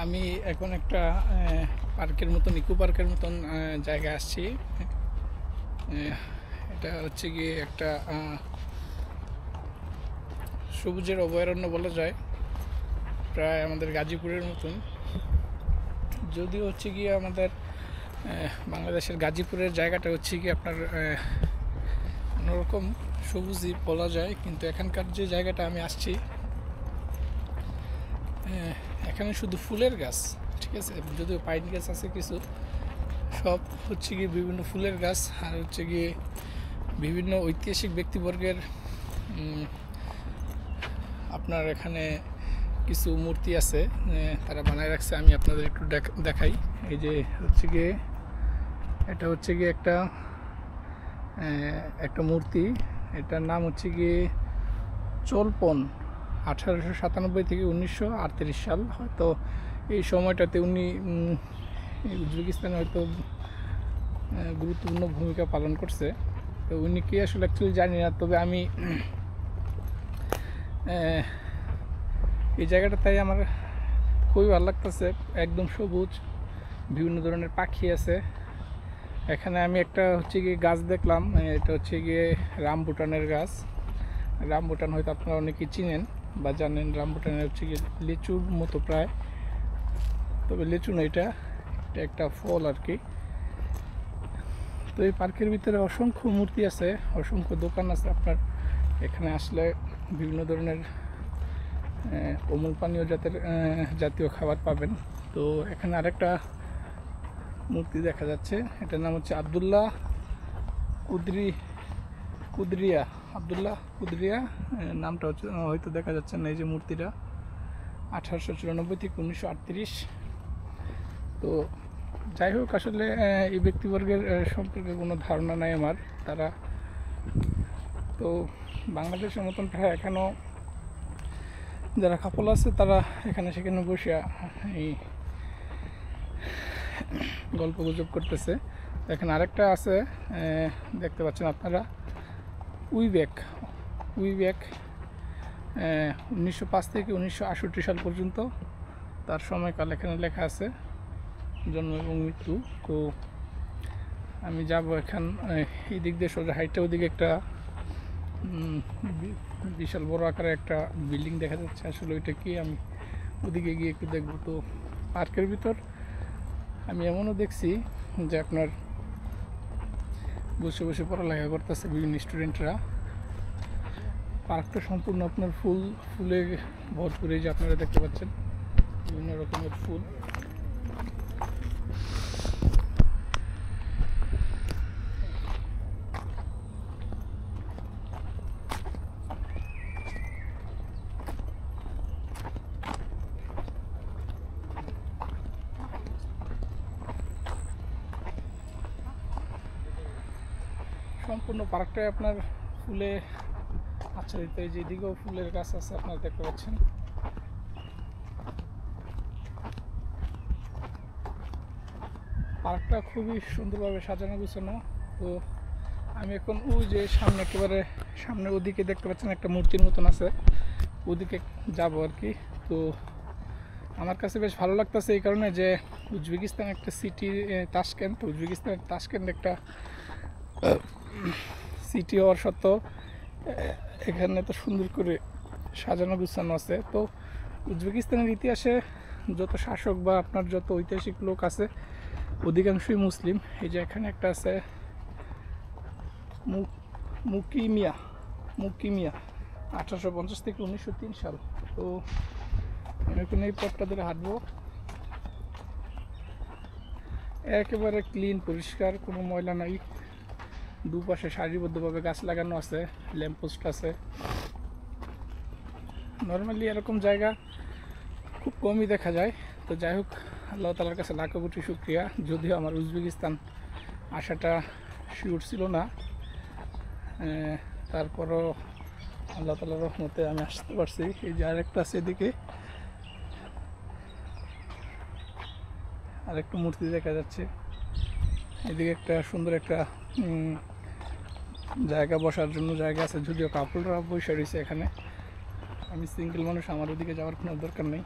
আমি এখন একটা পার্কের মতন, ইকো পার্কের মতন জায়গায় আসছি। এটা হচ্ছে গিয়ে একটা সবুজের অভয়ারণ্য বলা যায়, প্রায় আমাদের গাজীপুরের মতন। যদিও হচ্ছে গিয়ে আমাদের বাংলাদেশের গাজীপুরের জায়গাটা হচ্ছে গিয়ে আপনার অন্যরকম সবুজই বলা যায়, কিন্তু এখানকার যে জায়গাটা আমি আসছি এখানে শুধু ফুলের গাছ, ঠিক আছে, যদিও পাইন গাছ আছে কিছু, সব হচ্ছে গিয়ে বিভিন্ন ফুলের গাছ। আর হচ্ছে গিয়ে বিভিন্ন ঐতিহাসিক ব্যক্তিবর্গের আপনার এখানে কিছু মূর্তি আছে তারা বানায় রাখছে। আমি আপনাদের একটু দেখাই। এই যে হচ্ছে গিয়ে এটা হচ্ছে গিয়ে একটা মূর্তি, এটার নাম হচ্ছে গিয়ে চোলপন। 1897 থেকে 1938 সাল, হয়তো এই সময়টাতে উনি উজবেকিস্তানে হয়তো গুরুত্বপূর্ণ ভূমিকা পালন করছে। তো উনি কি আসলে অ্যাকচুয়ালি জানি না, তবে আমি এই জায়গাটা তাই আমার খুবই ভালো লাগতেছে। একদম সবুজ, বিভিন্ন ধরনের পাখি আছে এখানে। আমি একটা হচ্ছে গিয়ে গাছ দেখলাম, এটা হচ্ছে গিয়ে রামবুটানের গাছ। রামবুটান হয়তো আপনারা অনেকেই চিনেন বা জানেন। রামবুটানের হচ্ছে গিয়ে লিচুর মতো প্রায়, তবে লিচু না, এটা একটা ফল আর কি। তো এই পার্কের ভিতরে অসংখ্য মূর্তি আছে, অসংখ্য দোকান আছে। আপনার এখানে আসলে বিভিন্ন ধরনের অমূল পানীয় জাতীয় খাবার পাবেন। তো এখানে আরেকটা মূর্তি দেখা যাচ্ছে, এটার নাম হচ্ছে আবদুল্লাহ কুদরিয়া নামটা হচ্ছে হয়তো দেখা যাচ্ছে না। এই যে মূর্তিটা 1894 থেকে 1938। তো যাই হোক, আসলে এই ব্যক্তিবর্গের সম্পর্কে কোনো ধারণা নাই আমার। তারা তো বাংলাদেশের মতন প্রায় এখনও যারা কাপল আছে তারা এখানে সেখানে বসে এই গল্প গুজব করতেছে। এখানে আরেকটা আছে, দেখতে পাচ্ছেন আপনারা, উইবেক 1905 থেকে 1968 সাল পর্যন্ত তার সময়কাল এখানে লেখা আছে, জন্ম এবং মৃত্যু। তো আমি যাব এখান এই দিক দিয়ে সোজা হাইটে, ওদিকে একটা বিশাল বড় আকারে একটা বিল্ডিং দেখা যাচ্ছে। আসলে ওইটা কি, আমি ওদিকে গিয়ে একটু দেখবো। তো পার্কের ভিতর আমি এমনও দেখছি যে আপনার বসে বসে পড়ালেখা করতেছে বিভিন্ন স্টুডেন্টরা। পার্কটা সম্পূর্ণ আপনার ফুলে ভরপুর। এই যে আপনারা দেখতে পাচ্ছেন বিভিন্ন রকমের ফুল। সম্পূর্ণ পার্কটাই আপনার ফুলে আচ্ছাদিত। এই যে এদিকেও ফুলের গাছ আছে, আপনারা দেখতে পাচ্ছেন। পার্কটা খুবই সুন্দরভাবে সাজানো গুছানো। তো আমি এখন ওই যে সামনে, একেবারে সামনে ওদিকে দেখতে পাচ্ছেন একটা মূর্তির মতন আছে, ওদিকে যাব আর কি। তো আমার কাছে বেশ ভালো লাগতেছে এই কারণে যে উজবেকিস্তান একটা সিটি, তাশকেন্ট, উজবেকিস্তানের তাশকেন্ট একটা সিটি হওয়ার সত্ত্বেও এখানে তো সুন্দর করে সাজানো গুছানো আছে। তো উজবেকিস্তানের ইতিহাসে যত শাসক বা আপনার যত ঐতিহাসিক লোক আছে অধিকাংশই মুসলিম। এই যে এখানে একটা আছে মুকিমিয়া 1850 থেকে 1903 সাল। তো আমি এখন এই পথটা ধরে হাঁটবো, একেবারে ক্লিন, পরিষ্কার, কোনো ময়লা নাই। দুপাশে সারিবদ্ধভাবে গাছ লাগানো আছে, ল্যাম্পপোস্ট আছে। নর্মালি এরকম জায়গা খুব কমই দেখা যায়। তো যাই হোক, আল্লাহ তালার কাছে লাখো কোটি শুক্রিয়া। যদিও আমার উজবেকিস্তান আসাটা শিওর ছিল না, তারপরও আল্লাহ তালার রহমতে আমি আসতে পারছি। এই যে আরেকটা আছে, এদিকে আরেকটা মূর্তি দেখা যাচ্ছে। এদিকে একটা সুন্দর একটা জায়গা, বসার জন্য জায়গা আছে, যদিও কাপড়রা বসে রয়েছে এখানে। আমি সিঙ্গেল মানুষ, আমার ওদিকে যাওয়ার কোনো দরকার নেই।